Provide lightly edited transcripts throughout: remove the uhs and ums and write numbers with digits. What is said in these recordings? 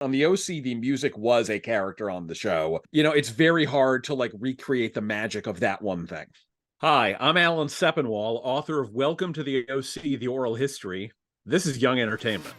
On the OC, the music was a character on the show. It's very hard to like recreate the magic of that one thing. Hi, I'm Alan Sepinwall, author of Welcome to the OC, The Oral History. This is Young Entertainment.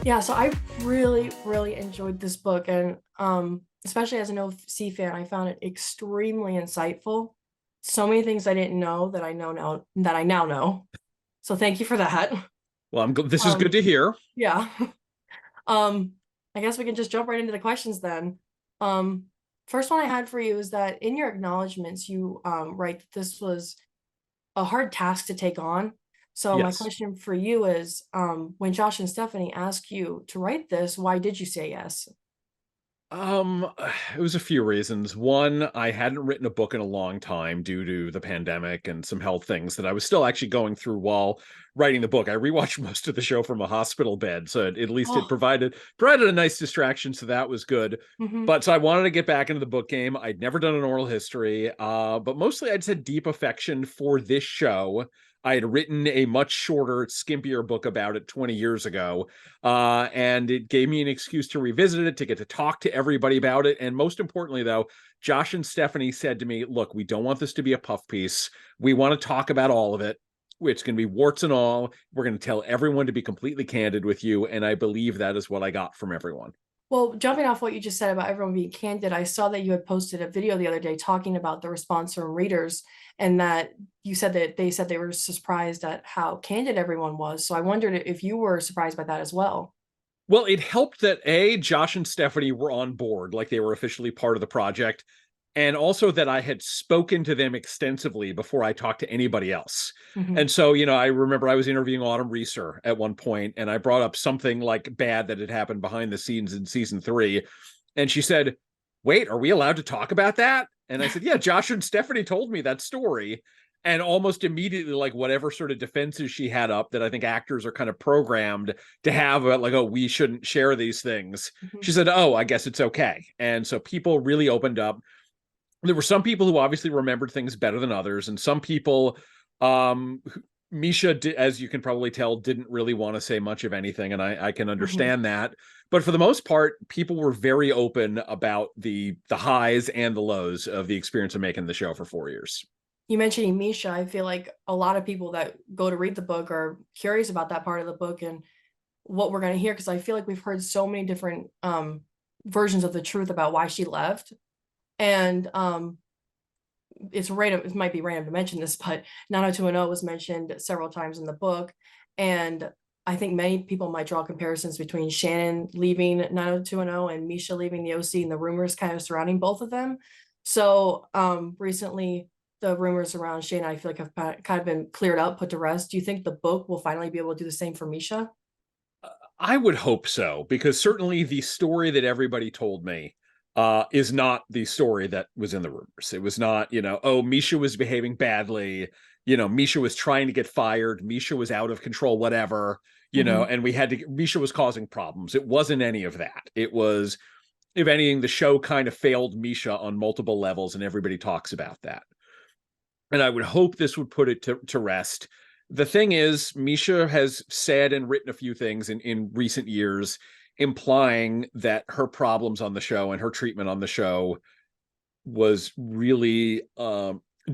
Yeah, so I really, really enjoyed this book, and especially as an OC fan, I found it extremely insightful. So many things I didn't know that I know now that I now know. So thank you for that. Well, this is good Um, to hear. yeah. Um, I guess we can just jump right into the questions then. Um, First one I had for you is that in your acknowledgments, you write that this was a hard task to take on. So my Yes. question for you is, when Josh and Stephanie asked you to write this, why did you say yes? Um, it was a few reasons. One, I hadn't written a book in a long time due to the pandemic and some health things that I was still actually going through while writing the book. I rewatched most of the show from a hospital bed, so at least it Oh, provided a nice distraction, so that was good. hmm. But so I wanted to get back into the book game. I'd never done an oral history, but mostly I'd said deep affection for this show. I had written a much shorter, skimpier book about it 20 years ago, and it gave me an excuse to revisit it, to get to talk to everybody about it. And most importantly, though, Josh and Stephanie said to me, look, we don't want this to be a puff piece. We want to talk about all of it. It's going to be warts and all. We're going to tell everyone to be completely candid with you. And I believe that is what I got from everyone. Well, jumping off what you just said about everyone being candid, I saw that you had posted a video the other day talking about the response from readers, and that you said that they said they were surprised at how candid everyone was. So I wondered if you were surprised by that as well. Well, it helped that Josh and Stephanie were on board, like they were officially part of the project, and also that I had spoken to them extensively before I talked to anybody else. Hmm. And so, I remember I was interviewing Autumn Reeser at one point, and I brought up something like bad that had happened behind the scenes in season 3, and she said, "Wait, are we allowed to talk about that?" And I said, "Yeah, Josh and Stephanie told me that story." And almost immediately, like whatever sort of defenses she had up that I think actors are kind of programmed to have, like, oh, we shouldn't share these things, Hmm. she said, "Oh, I guess it's okay." And so people really opened up. There were some people who obviously remembered things better than others, and some people, um Mischa, as you can probably tell, didn't really want to say much of anything, and I can Hmm. understand that. But for the most part, people were very open about the highs and the lows of the experience of making the show for 4 years. You mentioning Misha, I feel like a lot of people that go to read the book are curious about that part of the book and what we're going to hear, because I feel like we've heard so many different versions of the truth about why she left. And it's random, it might be random to mention this, but 90210 was mentioned several times in the book. And I think many people might draw comparisons between Shannon leaving 90210 and Misha leaving the OC, and the rumors kind of surrounding both of them. So recently, the rumors around Shannon, I feel like, have kind of been cleared up, put to rest. Do you think the book will finally be able to do the same for Misha? I would hope so, because certainly the story that everybody told me is not the story that was in the rumors. It was not, oh, Mischa was behaving badly. Mischa was trying to get fired. Mischa was out of control, whatever, Hmm. and Mischa was causing problems. It wasn't any of that. It was, if anything, the show kind of failed Mischa on multiple levels, and everybody talks about that. And I would hope this would put it to rest. The thing is, Mischa has said and written a few things in recent years implying that her problems on the show and her treatment on the show was really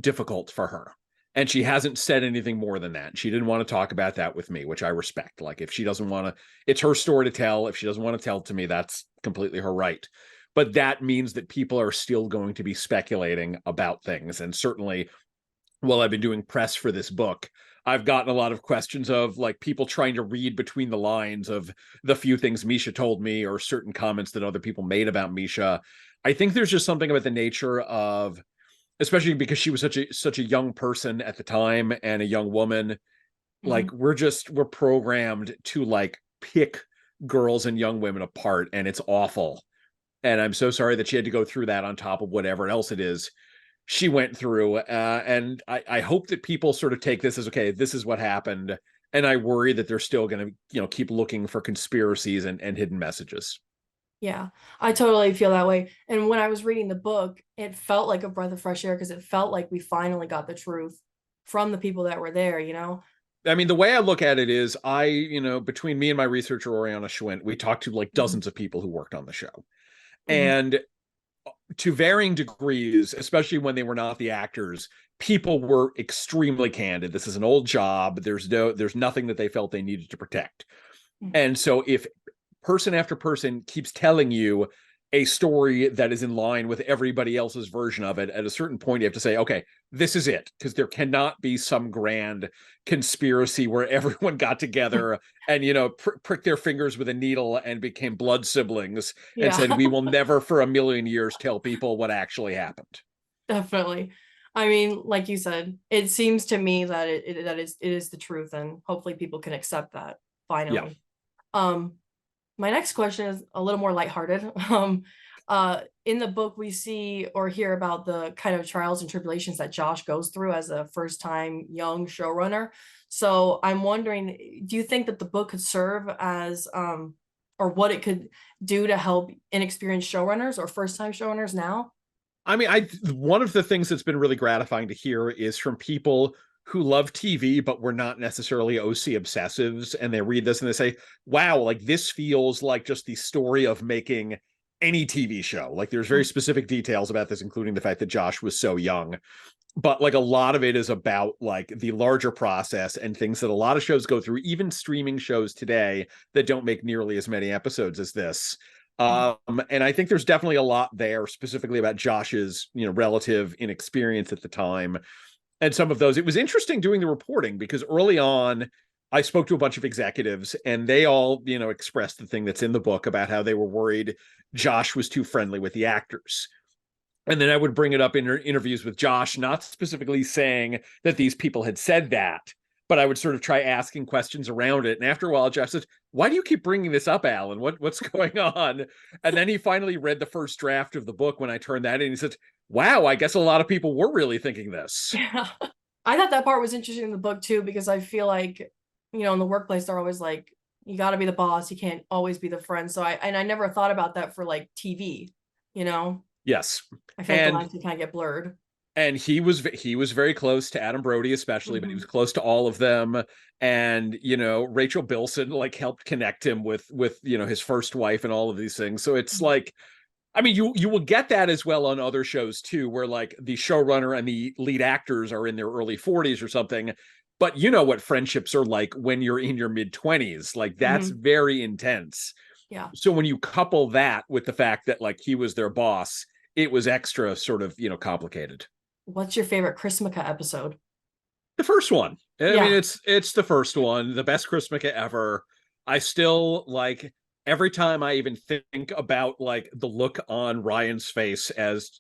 difficult for her. And she hasn't said anything more than that. She didn't want to talk about that with me, which I respect. Like, if she doesn't want to, it's her story to tell. If she doesn't want to tell it to me, that's completely her right. But that means that people are still going to be speculating about things. And certainly, while I've been doing press for this book, I've gotten a lot of questions of like people trying to read between the lines of the few things Mischa told me or certain comments that other people made about Mischa. I think there's just something about the nature of, especially because she was such a young person at the time and a young woman, like Hmm. we're programmed to like pick girls and young women apart, and it's awful. And I'm so sorry that she had to go through that on top of whatever else it is she went through. And I hope that people sort of take this as, okay, this is what happened. And I worry that they're still going to, keep looking for conspiracies and hidden messages. Yeah, I totally feel that way. And when I was reading the book, it felt like a breath of fresh air, because it felt like we finally got the truth from the people that were there, you know? I mean, the way I look at it is between me and my researcher, Oriana Schwint, we talked to like dozens of people who worked on the show. Mhm. And to varying degrees, especially when they were not the actors, people were extremely candid. This is an old job. There's nothing that they felt they needed to protect. Mhm. And so if person after person keeps telling you a story that is in line with everybody else's version of it, at a certain point you have to say, okay, this is it, because there cannot be some grand conspiracy where everyone got together and pricked their fingers with a needle and became blood siblings and Yeah. said, we will never for a million years tell people what actually happened. Definitely. I mean, like you said, it seems to me that it is the truth, and hopefully people can accept that Yeah. finally. My next question is a little more lighthearted. In the book, we see or hear about the kind of trials and tribulations that Josh goes through as a first-time young showrunner. So I'm wondering, do you think that the book could serve as, or what it could do to help inexperienced showrunners or first-time showrunners now? I mean, one of the things that's been really gratifying to hear is from people who love TV but were not necessarily OC obsessives, and they read this and they say, "Wow, like this feels like just the story of making any TV show." Like there's very specific details about this, including the fact that Josh was so young. But like a lot of it is about like the larger process and things that a lot of shows go through, even streaming shows today that don't make nearly as many episodes as this. And I think there's definitely a lot there, specifically about Josh's, relative inexperience at the time. And some of those, it was interesting doing the reporting because early on, I spoke to a bunch of executives and they all, expressed the thing that's in the book about how they were worried Josh was too friendly with the actors. And then I would bring it up in interviews with Josh, not specifically saying that these people had said that, but I would sort of try asking questions around it. And after a while, Josh said, "Why do you keep bringing this up, Alan? What's going on?" And then he finally read the first draft of the book when I turned that in. He said, "Wow, I guess a lot of people were really thinking this." Yeah. I thought that part was interesting in the book too, because I feel like, in the workplace, they're always like, you got to be the boss. You can't always be the friend. So I never thought about that for like TV, you know? Yes. I feel like the And lines can kind of get blurred. he was very close to Adam Brody especially, but he was Mhm. close to all of them. And Rachel Bilson like helped connect him with his first wife and all of these things. So it's like, I mean, you will get that as well on other shows too, where like the showrunner and the lead actors are in their early 40s or something. But you know what friendships are like when you're in your mid 20s. Like that's Mhm. very intense. Yeah. So when you couple that with the fact that like he was their boss, it was extra sort of, complicated. What's your favorite Chrismica episode? The first one. I mean, Yeah. it's the first one, the best Christmas ever. I still like every time I even think about like the look on Ryan's face as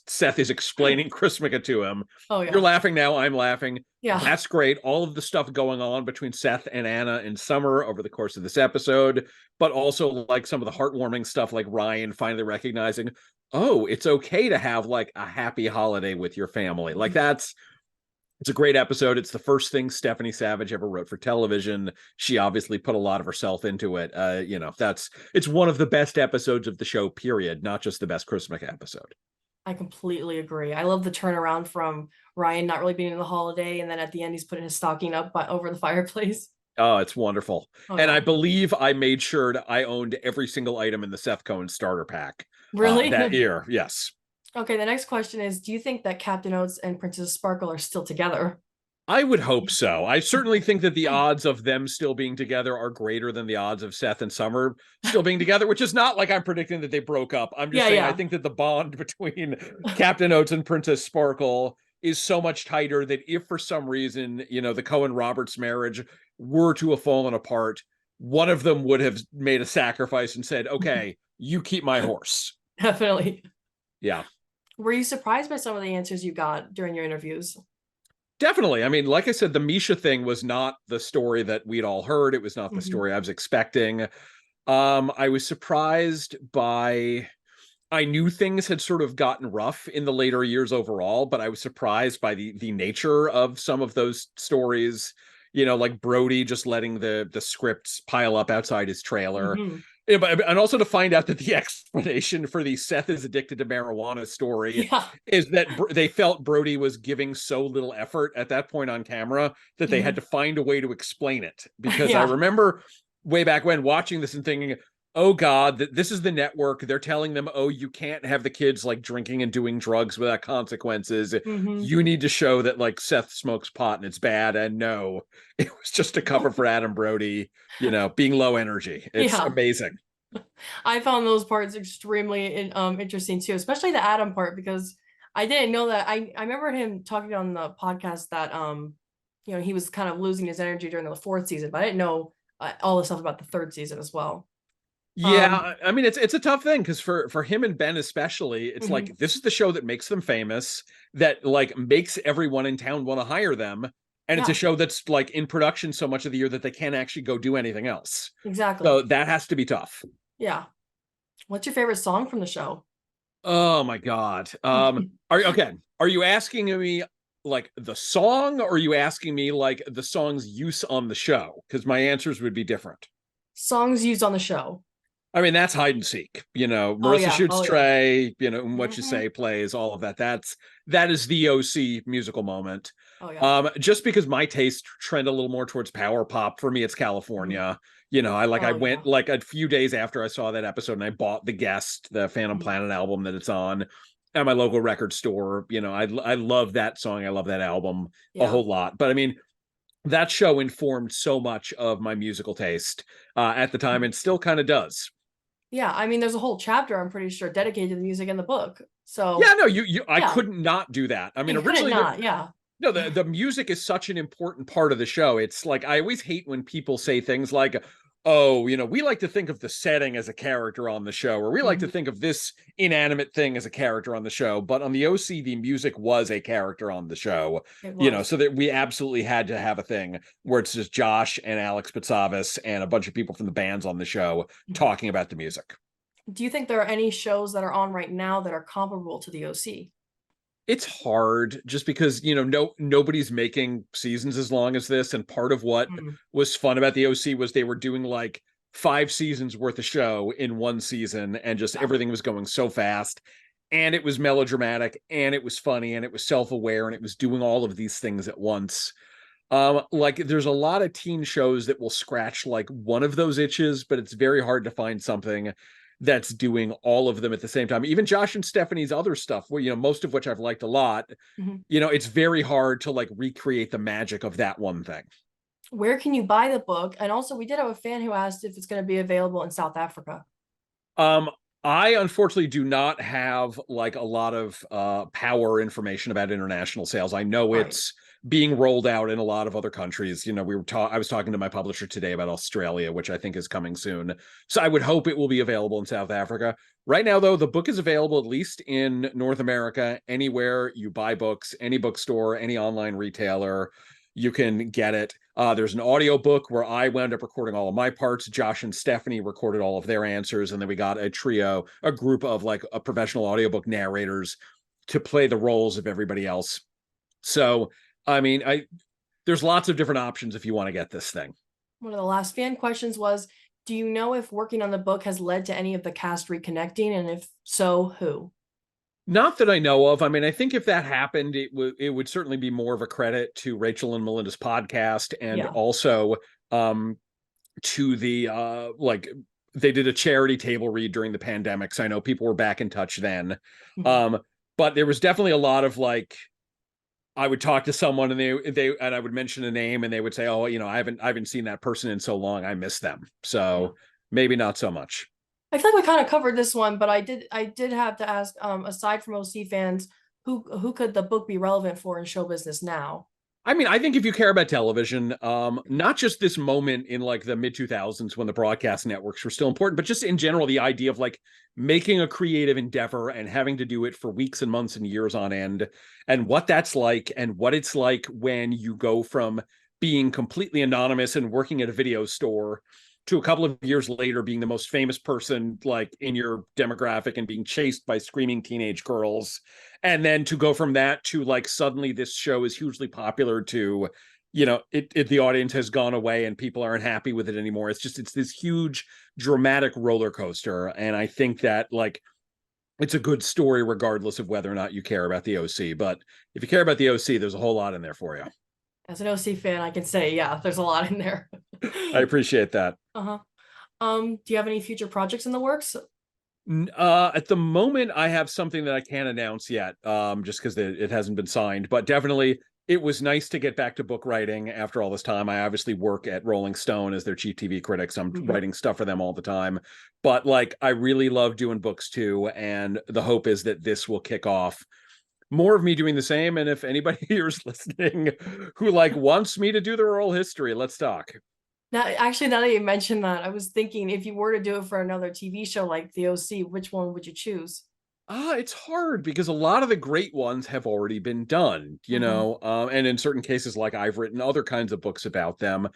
Seth is explaining Christmas to him. Oh You're yeah. laughing now, I'm laughing. Yeah. That's great. All of the stuff going on between Seth and Anna in Summer over the course of this episode, but also like some of the heartwarming stuff, like Ryan finally recognizing, oh, it's okay to have like a happy holiday with your family. Like it's a great episode. It's the first thing Stephanie Savage ever wrote for television. She obviously put a lot of herself into it. It's one of the best episodes of the show, period, not just the best Christmas episode. I completely agree. I love the turnaround from Ryan not really being in the holiday, and then at the end he's putting his stocking up over the fireplace. Oh, it's wonderful. Oh And I yeah. believe I made sure I owned every single item in the Seth Cohen starter pack Really? that year. Yes. Okay, the next question is, do you think that Captain Oates and Princess Sparkle are still together? I would hope so. I certainly think that the odds of them still being together are greater than the odds of Seth and Summer still being together, which is not like I'm predicting that they broke up. I'm just Yeah, saying I yeah. think that the bond between Captain Oates and Princess Sparkle is so much tighter that if for some reason, the Cohen Roberts marriage were to have fallen apart, one of them would have made a sacrifice and said, "Okay, you keep my horse." Definitely. Yeah. Were you surprised by some of the answers you got during your interviews? Definitely. I mean, like I said, the Mischa thing was not the story that we'd all heard. It was not the Mhm. story I was expecting. I was surprised by I knew things had sort of gotten rough in the later years overall, but I was surprised by the nature of some of those stories. Like Brody just letting the scripts pile up outside his trailer. Mhm. Yeah, but and also to find out that the explanation for the Seth is addicted to marijuana story Yeah. is that they felt Brody was giving so little effort at that point on camera that they had to find a way to explain it. Because I Yeah. remember way back when watching this and thinking, oh God, this is the network. They're telling them, oh, you can't have the kids like drinking and doing drugs without consequences. Mhm. You need to show that like Seth smokes pot and it's bad. And no, it was just a cover for Adam Brody, being low energy. It's Yeah. amazing. I found those parts extremely interesting too, especially the Adam part, because I didn't know that. I remember him talking on the podcast that he was kind of losing his energy during the fourth season, but I didn't know all the stuff about the third season as well. Yeah, I mean it's a tough thing because for him and Ben especially, it's Mhm. like this is the show that makes them famous, that like makes everyone in town want to hire them, and it's a Yeah, show that's like in production so much of the year that they can't actually go do anything else. exactly. So that has to be tough. Yeah. What's your favorite song from the show? Oh my God. Are you asking me like the song, or are you asking me like the song's use on the show? Because my answers would be different. Songs used on the show. I mean, that's hide and seek. Oh Marissa yeah. shoots Oh yeah. Trey, and What You Mhm. Say plays, all of that. That is the OC musical moment. Oh yeah. Just because my tastes trend a little more towards power pop, for me, it's Mhm. California. I Oh went yeah. like a few days after I saw that episode and I bought The Guest, the Phantom Mhm. Planet album that it's on at my local record store. I love that song. I love that album a Yeah. whole lot. But I mean, that show informed so much of my musical taste at the time and still kind of does. Yeah, I mean, there's a whole chapter, I'm pretty sure, dedicated to the music in the book. Yeah, So, no, you I yeah, couldn't not do that. I mean, you couldn't originally not. Yeah. no, the music is such an important part of the show. It's like I always hate when people say things like, "Oh, we like to think of the setting as a character on the show, or we like to Mhm. think of this inanimate thing as a character on the show." But on the OC, the music was a character on the show, It was. so that we absolutely had to have a thing where it's just Josh and Alex Pitsavis and a bunch of people from the bands on the show Mhm. talking about the music. Do you think there are any shows that are on right now that are comparable to the OC? It's hard just because nobody's making seasons as long as this, and part of what Mm. was fun about the OC was they were doing like 5 seasons worth of show in one season, and just Yeah. everything was going so fast, and it was melodramatic, and it was funny, and it was self-aware, and it was doing all of these things at once. Like there's a lot of teen shows that will scratch like one of those itches, but it's very hard to find something that's doing all of them at the same time. Even Josh and Stephanie's other stuff, where most of which I've liked a lot, Mhm. it's very hard to like recreate the magic of that one thing. Where can you buy the book? And also, we did have a fan who asked if it's going to be available in South Africa. Um, I unfortunately do not have like a lot of power information about international sales. I know Right. it's being rolled out in a lot of other countries. I was talking to my publisher today about Australia, which I think is coming soon. So I would hope it will be available in South Africa. Right now, though, the book is available at least in North America. Anywhere you buy books, any bookstore, any online retailer, you can get it. There's an audio book where I wound up recording all of my parts. Josh and Stephanie recorded all of their answers, and then we got a group of like a professional audiobook narrators to play the roles of everybody else. So, I mean, there's lots of different options if you want to get this thing. One of the last fan questions was, do you know if working on the book has led to any of the cast reconnecting? And if so, who? Not that I know of. I mean, I think if that happened, it would certainly be more of a credit to Rachel and Melinda's podcast, and Yeah. also to the like they did a charity table read during the pandemic, so I know people were back in touch then. Mhm. But there was definitely a lot of like I would talk to someone and they and I would mention a name and they would say, "Oh, I haven't seen that person in so long. I miss them." Yeah. So maybe not so much. I feel like we kind of covered this one, but I did have to ask, aside from OC fans, who could the book be relevant for in show business now? I mean, I think if you care about television, not just this moment in like the mid 2000s when the broadcast networks were still important, but just in general, the idea of like making a creative endeavor and having to do it for weeks and months and years on end, and what that's like, and what it's like when you go from being completely anonymous and working at a video store to a couple of years later being the most famous person like in your demographic and being chased by screaming teenage girls, and then to go from that to like suddenly this show is hugely popular to the audience has gone away and people aren't happy with it anymore. It's this huge dramatic roller coaster. And I think that like it's a good story regardless of whether or not you care about the OC. But if you care about the OC, there's a whole lot in there for you. As an OC fan, I can say, yeah, there's a lot in there. I appreciate that. Uh-huh. Do you have any future projects in the works? At the moment, I have something that I can't announce yet, just because it hasn't been signed. But definitely, it was nice to get back to book writing after all this time. I obviously work at Rolling Stone as their chief TV critic, so I'm writing stuff for them all the time. But like, I really love doing books too, and the hope is that this will kick off more of me doing the same. And if anybody here is listening who like wants me to do the oral history, let's talk. Now, actually, now that you mentioned that, I was thinking if you were to do it for another TV show like The OC, which one would you choose? It's hard because a lot of the great ones have already been done, and in certain cases, like I've written other kinds of books about them.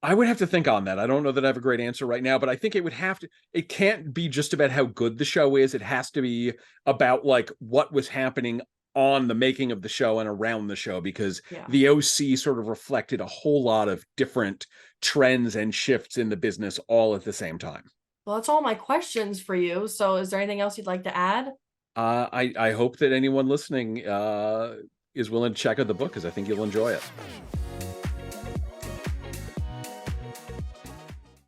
I would have to think on that. I don't know that I have a great answer right now, but I think it can't be just about how good the show is. It has to be about like what was happening on the making of the show and around the show, because the OC sort of reflected a whole lot of different trends and shifts in the business all at the same time. Well, that's all my questions for you. So is there anything else you'd like to add? I hope that anyone listening is willing to check out the book, because I think you'll enjoy it.